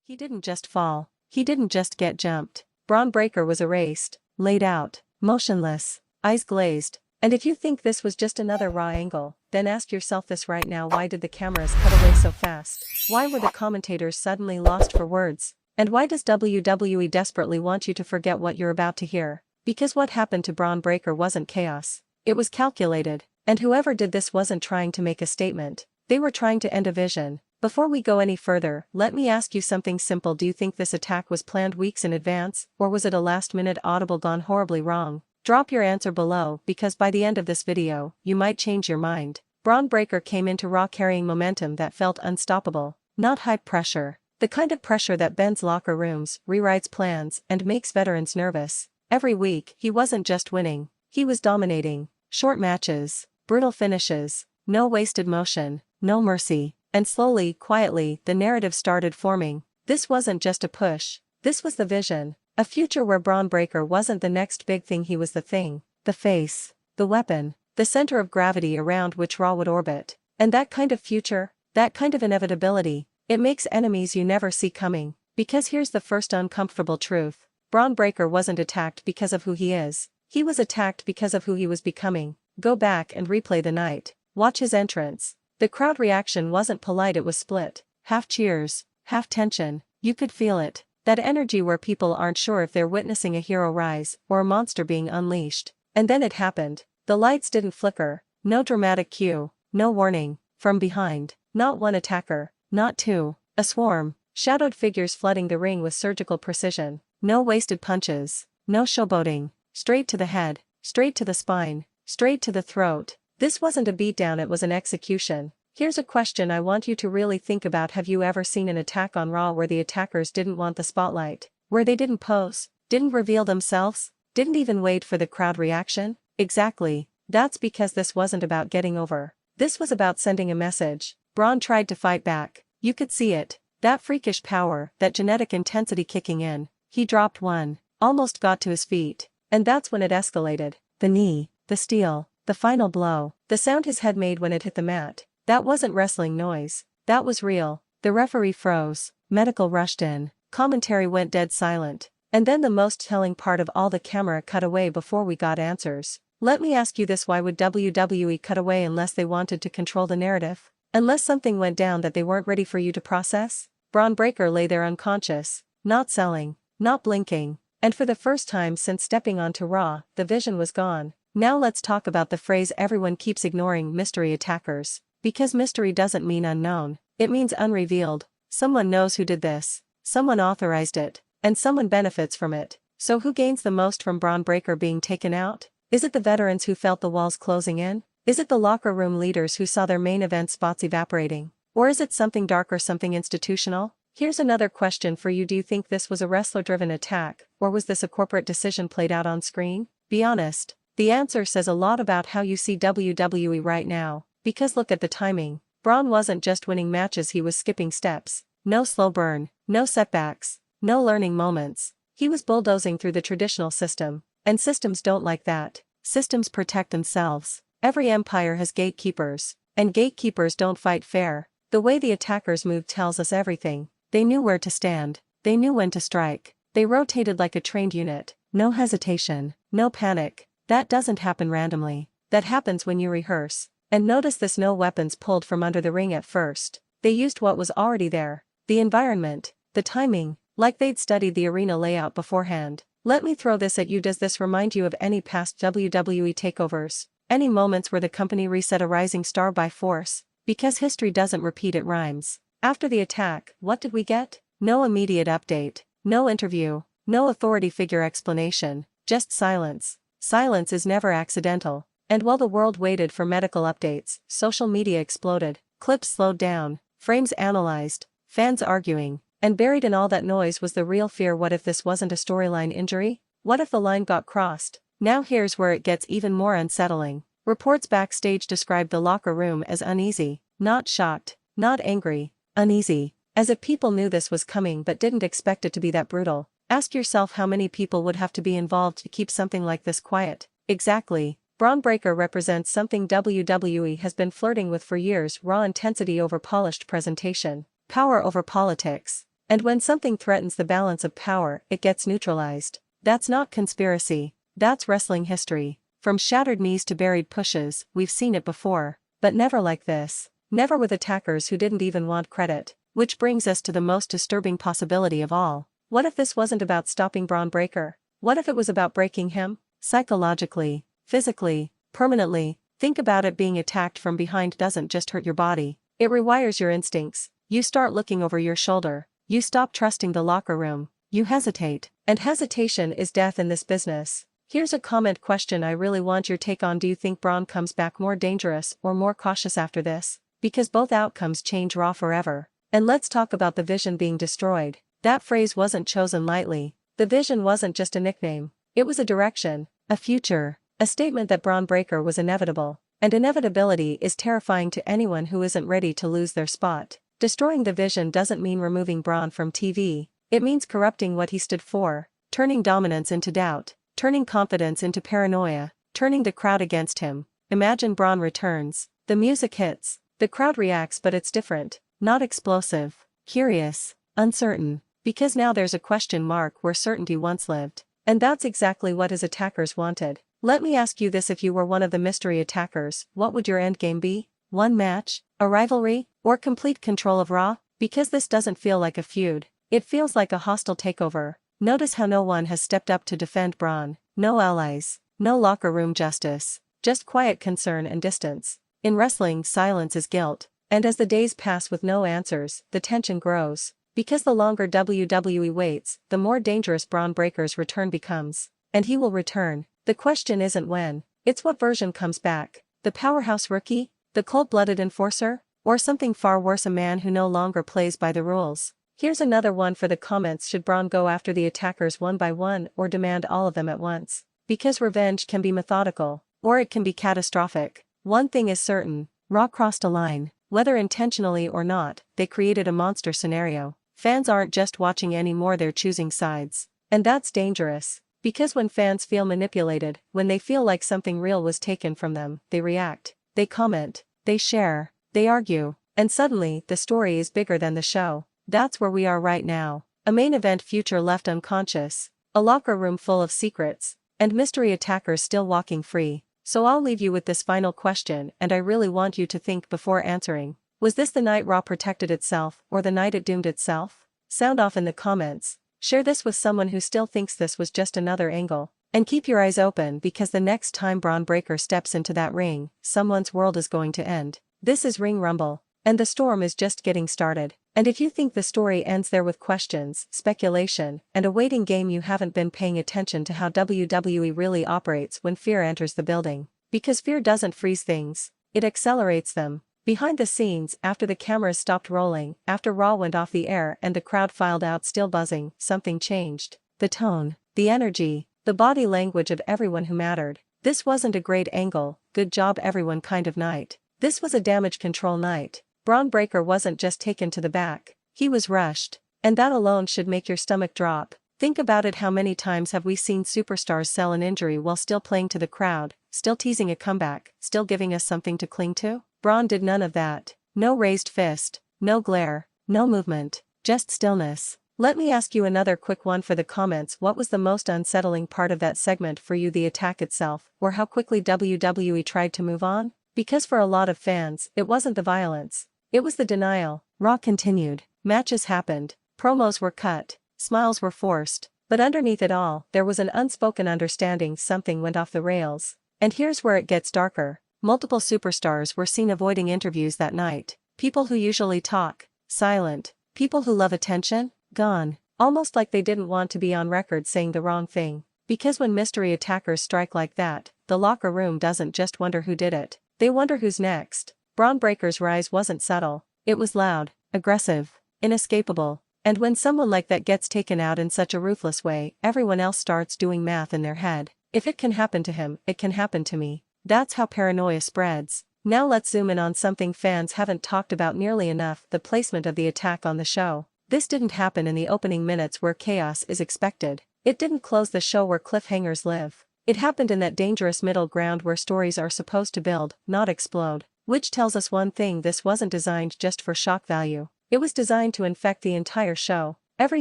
He didn't just fall. He didn't just get jumped. Bron Breakker was erased, laid out, motionless, eyes glazed. And if you think this was just another raw angle, then ask yourself this right now: why did the cameras cut away so fast? Why were the commentators suddenly lost for words? And why does WWE desperately want you to forget what you're about to hear? Because what happened to Bron Breakker wasn't chaos. It was calculated. And whoever did this wasn't trying to make a statement. They were trying to end a vision. Before we go any further, let me ask you something simple. Do you think this attack was planned weeks in advance, or was it a last-minute audible gone horribly wrong? Drop your answer below, because by the end of this video, you might change your mind. Bron Breakker came into Raw carrying momentum that felt unstoppable. Not hype pressure. The kind of pressure that bends locker rooms, rewrites plans, and makes veterans nervous. Every week, he wasn't just winning. He was dominating. Short matches, brutal finishes, no wasted motion, no mercy. And slowly, quietly, the narrative started forming. This wasn't just a push. This was the vision. A future where Bron Breakker wasn't the next big thing, he was the thing. The face. The weapon. The center of gravity around which Raw would orbit. And that kind of future, that kind of inevitability, it makes enemies you never see coming. Because here's the first uncomfortable truth. Bron Breakker wasn't attacked because of who he is. He was attacked because of who he was becoming. Go back and replay the night. Watch his entrance. The crowd reaction wasn't polite, it was split. Half cheers, half tension. You could feel it. That energy where people aren't sure if they're witnessing a hero rise or a monster being unleashed. And then it happened. The lights didn't flicker. No dramatic cue. No warning. From behind. Not one attacker. Not two. A swarm. Shadowed figures flooding the ring with surgical precision. No wasted punches. No showboating. Straight to the head. Straight to the spine. Straight to the throat. This wasn't a beatdown, it was an execution. Here's a question I want you to really think about. Have you ever seen an attack on Raw where the attackers didn't want the spotlight? Where they didn't pose? Didn't reveal themselves? Didn't even wait for the crowd reaction? Exactly. That's because this wasn't about getting over. This was about sending a message. Bron tried to fight back. You could see it. That freakish power, that genetic intensity kicking in. He dropped one. Almost got to his feet. And that's when it escalated. The knee. The steel. The final blow, the sound his head made when it hit the mat, that wasn't wrestling noise. That was real. The referee froze. Medical rushed in. Commentary went dead silent. And then the most telling part of all, the camera cut away before we got answers. Let me ask you this: why would WWE cut away unless they wanted to control the narrative? Unless something went down that they weren't ready for you to process? Bron Breakker lay there unconscious, not selling, not blinking. And for the first time since stepping onto Raw, the vision was gone. Now let's talk about the phrase everyone keeps ignoring: mystery attackers. Because mystery doesn't mean unknown, it means unrevealed. Someone knows who did this, someone authorized it, and someone benefits from it. So who gains the most from Bron Breakker being taken out? Is it the veterans who felt the walls closing in? Is it the locker room leaders who saw their main event spots evaporating? Or is it something darker, something institutional? Here's another question for you: do you think this was a wrestler-driven attack, or was this a corporate decision played out on screen? Be honest. The answer says a lot about how you see WWE right now, because look at the timing. Bron wasn't just winning matches, he was skipping steps. No slow burn, no setbacks, no learning moments. He was bulldozing through the traditional system, and systems don't like that. Systems protect themselves. Every empire has gatekeepers, and gatekeepers don't fight fair. The way the attackers moved tells us everything. They knew where to stand, they knew when to strike, they rotated like a trained unit. No hesitation, no panic. That doesn't happen randomly. That happens when you rehearse. And notice this: no weapons pulled from under the ring at first. They used what was already there. The environment, the timing, like they'd studied the arena layout beforehand. Let me throw this at you: does this remind you of any past WWE takeovers? Any moments where the company reset a rising star by force? Because history doesn't repeat, it rhymes. After the attack, what did we get? No immediate update. No interview. No authority figure explanation. Just silence. Silence is never accidental. And while the world waited for medical updates, social media exploded, clips slowed down, frames analyzed, fans arguing, and buried in all that noise was the real fear. What if this wasn't a storyline injury? What if the line got crossed? Now here's where it gets even more unsettling. Reports backstage described the locker room as uneasy, not shocked, not angry, uneasy, as if people knew this was coming but didn't expect it to be that brutal. Ask yourself how many people would have to be involved to keep something like this quiet. Exactly. Bron Breakker represents something WWE has been flirting with for years: raw intensity over polished presentation, power over politics. And when something threatens the balance of power, it gets neutralized. That's not conspiracy. That's wrestling history. From shattered knees to buried pushes, we've seen it before. But never like this. Never with attackers who didn't even want credit. Which brings us to the most disturbing possibility of all. What if this wasn't about stopping Bron Breakker? What if it was about breaking him? Psychologically, physically, permanently. Think about it. Being attacked from behind doesn't just hurt your body. It rewires your instincts. You start looking over your shoulder. You stop trusting the locker room. You hesitate. And hesitation is death in this business. Here's a comment question I really want your take on. Do you think Bron comes back more dangerous or more cautious after this? Because both outcomes change Raw forever. And let's talk about the Vision being destroyed. That phrase wasn't chosen lightly. The Vision wasn't just a nickname. It was a direction, a future, a statement that Bron Breakker was inevitable. And inevitability is terrifying to anyone who isn't ready to lose their spot. Destroying the Vision doesn't mean removing Bron from TV. It means corrupting what he stood for, turning dominance into doubt, turning confidence into paranoia, turning the crowd against him. Imagine Bron returns. The music hits. The crowd reacts, but it's different. Not explosive, curious, uncertain. Because now there's a question mark where certainty once lived. And that's exactly what his attackers wanted. Let me ask you this: if you were one of the mystery attackers, what would your endgame be? One match? A rivalry? Or complete control of Raw? Because this doesn't feel like a feud. It feels like a hostile takeover. Notice how no one has stepped up to defend Bron. No allies. No locker room justice. Just quiet concern and distance. In wrestling, silence is guilt. And as the days pass with no answers, the tension grows. Because the longer WWE waits, the more dangerous Bron Breakker's return becomes. And he will return. The question isn't when. It's what version comes back. The powerhouse rookie? The cold-blooded enforcer? Or something far worse, a man who no longer plays by the rules? Here's another one for the comments: should Bron go after the attackers one by one or demand all of them at once? Because revenge can be methodical, or it can be catastrophic. One thing is certain: Raw crossed a line. Whether intentionally or not, they created a monster scenario. Fans aren't just watching anymore, they're choosing sides. And that's dangerous. Because when fans feel manipulated, when they feel like something real was taken from them, they react. They comment. They share. They argue. And suddenly, the story is bigger than the show. That's where we are right now. A main event future left unconscious. A locker room full of secrets. And mystery attackers still walking free. So I'll leave you with this final question, and I really want you to think before answering. Was this the night Raw protected itself, or the night it doomed itself? Sound off in the comments. Share this with someone who still thinks this was just another angle. And keep your eyes open, because the next time Bron Breakker steps into that ring, someone's world is going to end. This is Ring Rumble. And the storm is just getting started. And if you think the story ends there with questions, speculation, and a waiting game, you haven't been paying attention to how WWE really operates when fear enters the building. Because fear doesn't freeze things, it accelerates them. Behind the scenes, after the cameras stopped rolling, after Raw went off the air and the crowd filed out still buzzing, something changed. The tone, the energy, the body language of everyone who mattered. This wasn't a great angle, good job everyone kind of night. This was a damage control night. Bron Breakker wasn't just taken to the back, he was rushed. And that alone should make your stomach drop. Think about it: how many times have we seen superstars sell an injury while still playing to the crowd, still teasing a comeback, still giving us something to cling to? Bron did none of that. No raised fist, no glare, no movement, just stillness. Let me ask you another quick one for the comments: what was the most unsettling part of that segment for you, the attack itself, or how quickly WWE tried to move on? Because for a lot of fans, it wasn't the violence. It was the denial. Raw continued. Matches happened. Promos were cut. Smiles were forced. But underneath it all, there was an unspoken understanding: something went off the rails. And here's where it gets darker. Multiple superstars were seen avoiding interviews that night. People who usually talk, silent. People who love attention, gone. Almost like they didn't want to be on record saying the wrong thing. Because when mystery attackers strike like that, the locker room doesn't just wonder who did it. They wonder who's next. Bron Breakker's rise wasn't subtle. It was loud, aggressive, inescapable. And when someone like that gets taken out in such a ruthless way, everyone else starts doing math in their head. If it can happen to him, it can happen to me. That's how paranoia spreads. Now let's zoom in on something fans haven't talked about nearly enough: the placement of the attack on the show. This didn't happen in the opening minutes where chaos is expected. It didn't close the show where cliffhangers live. It happened in that dangerous middle ground where stories are supposed to build, not explode. Which tells us one thing: this wasn't designed just for shock value. It was designed to infect the entire show. Every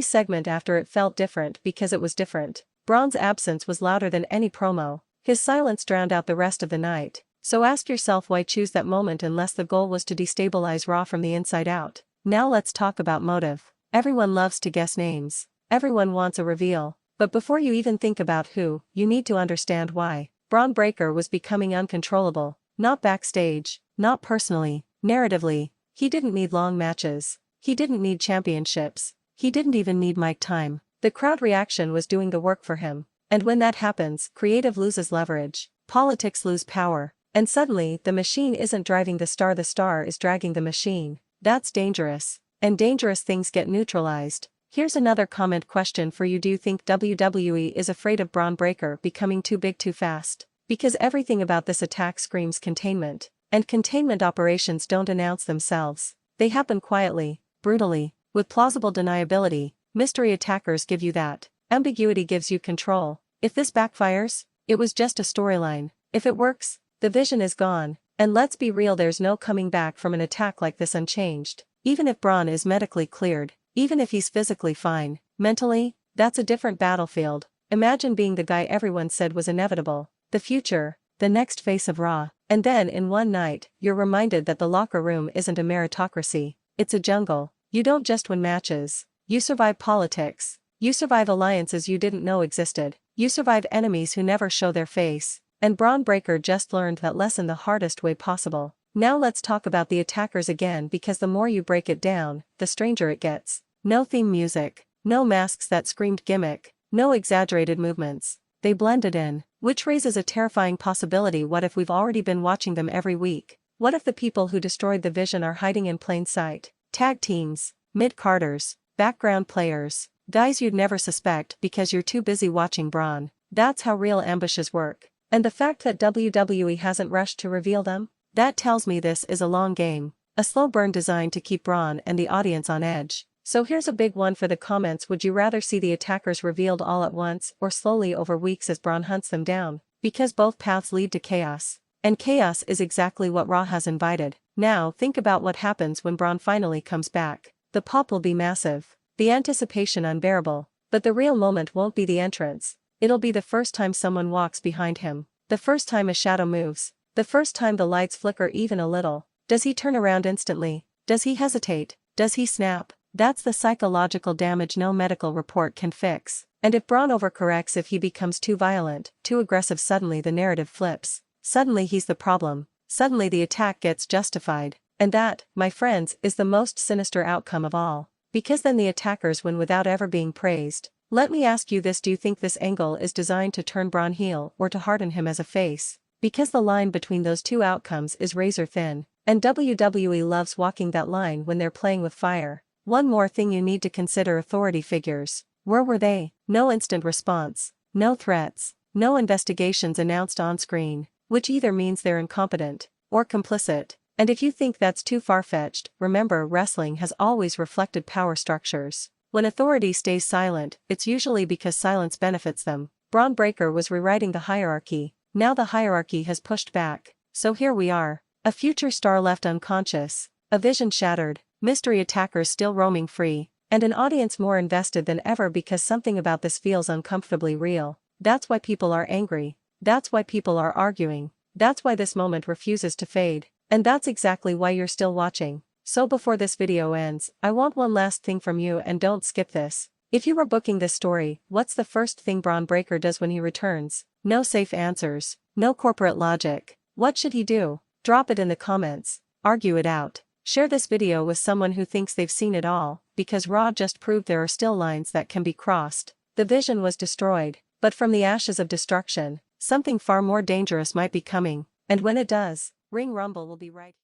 segment after it felt different because it was different. Bron's absence was louder than any promo. His silence drowned out the rest of the night. So ask yourself why choose that moment unless the goal was to destabilize Raw from the inside out. Now let's talk about motive. Everyone loves to guess names. Everyone wants a reveal. But before you even think about who, you need to understand why. Bron Breakker was becoming uncontrollable. Not backstage, not personally, narratively. He didn't need long matches. He didn't need championships. He didn't even need mic time. The crowd reaction was doing the work for him. And when that happens, creative loses leverage. Politics lose power. And suddenly, the machine isn't driving the star is dragging the machine. That's dangerous. And dangerous things get neutralized. Here's another comment question for you. Do you think WWE is afraid of Bron Breakker becoming too big too fast? Because everything about this attack screams containment. And containment operations don't announce themselves. They happen quietly, brutally, with plausible deniability. Mystery attackers give you that. Ambiguity gives you control. If this backfires, it was just a storyline. If it works, the vision is gone. And let's be real, there's no coming back from an attack like this unchanged. Even if Bron is medically cleared, even if he's physically fine, mentally, that's a different battlefield. Imagine being the guy everyone said was inevitable, the future, the next face of Raw, and then in one night, you're reminded that the locker room isn't a meritocracy, it's a jungle. You don't just win matches, you survive politics, you survive alliances you didn't know existed, you survive enemies who never show their face, and Bron Breakker just learned that lesson the hardest way possible. Now let's talk about the attackers again, because the more you break it down, the stranger it gets. No theme music, no masks that screamed gimmick, no exaggerated movements. They blended in, which raises a terrifying possibility. What if we've already been watching them every week? What if the people who destroyed the vision are hiding in plain sight? Tag teams, mid-carders, background players, guys you'd never suspect because you're too busy watching Bron. That's how real ambushes work. And the fact that WWE hasn't rushed to reveal them? That tells me this is a long game, a slow burn designed to keep Bron and the audience on edge. So here's a big one for the comments. Would you rather see the attackers revealed all at once or slowly over weeks as Bron hunts them down? Because both paths lead to chaos. And chaos is exactly what Raw has invited. Now think about what happens when Bron finally comes back. The pop will be massive. The anticipation unbearable. But the real moment won't be the entrance. It'll be the first time someone walks behind him. The first time a shadow moves. The first time the lights flicker even a little. Does he turn around instantly? Does he hesitate? Does he snap? That's the psychological damage no medical report can fix. And if Bron overcorrects, if he becomes too violent, too aggressive, suddenly the narrative flips. Suddenly he's the problem. Suddenly the attack gets justified. And that, my friends, is the most sinister outcome of all. Because then the attackers win without ever being praised. Let me ask you this: do you think this angle is designed to turn Bron heel or to harden him as a face? Because the line between those two outcomes is razor thin, and WWE loves walking that line when they're playing with fire. One more thing you need to consider: authority figures. Where were they? No instant response, no threats, no investigations announced on screen, which either means they're incompetent or complicit. And if you think that's too far-fetched, remember, wrestling has always reflected power structures. When authority stays silent, it's usually because silence benefits them. Bron Breakker was rewriting the hierarchy. Now the hierarchy has pushed back. So here we are. A future star left unconscious, a vision shattered, mystery attackers still roaming free, and an audience more invested than ever because something about this feels uncomfortably real. That's why people are angry. That's why people are arguing. That's why this moment refuses to fade. And that's exactly why you're still watching. So before this video ends, I want one last thing from you, and don't skip this. If you were booking this story, what's the first thing Bron Breakker does when he returns? No safe answers. No corporate logic. What should he do? Drop it in the comments. Argue it out. Share this video with someone who thinks they've seen it all, because Raw just proved there are still lines that can be crossed. The vision was destroyed, but from the ashes of destruction, something far more dangerous might be coming. And when it does, Ring Rumble will be right.